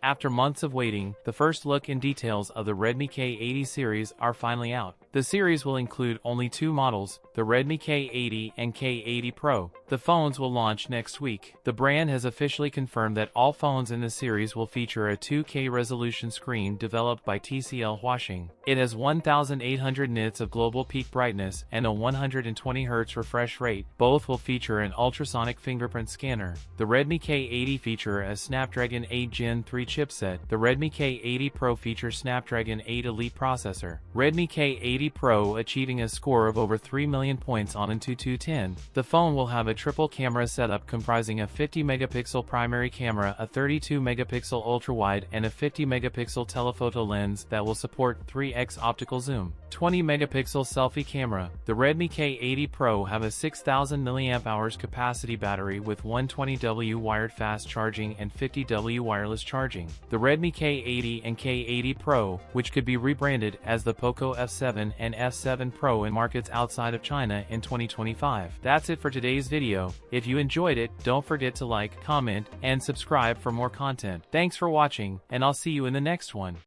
After months of waiting, the first look and details of the Redmi K80 series are finally out. The series will include only two models, the Redmi K80 and K80 Pro. The phones will launch next week. The brand has officially confirmed that all phones in the series will feature a 2K resolution screen developed by TCL Huaxing. It has 1800 nits of global peak brightness and a 120 Hz refresh rate. Both will feature an ultrasonic fingerprint scanner. The Redmi K80 feature a Snapdragon 8 Gen 3 chipset. The Redmi K80 Pro features Snapdragon 8 Elite processor. Redmi K80 Pro achieving a score of over 3 million points on AnTuTu 10. The phone will have a triple camera setup comprising a 50-megapixel primary camera, a 32-megapixel ultrawide, and a 50-megapixel telephoto lens that will support 3x optical zoom. 20-megapixel selfie camera. The Redmi K80 Pro have a 6000 mAh capacity battery with 120W wired fast charging and 50W wireless charging. The Redmi K80 and K80 Pro, which could be rebranded as the Poco F7 and F7 Pro in markets outside of China in 2025. That's it for today's video. If you enjoyed it, don't forget to like, comment, and subscribe for more content. Thanks for watching, and I'll see you in the next one.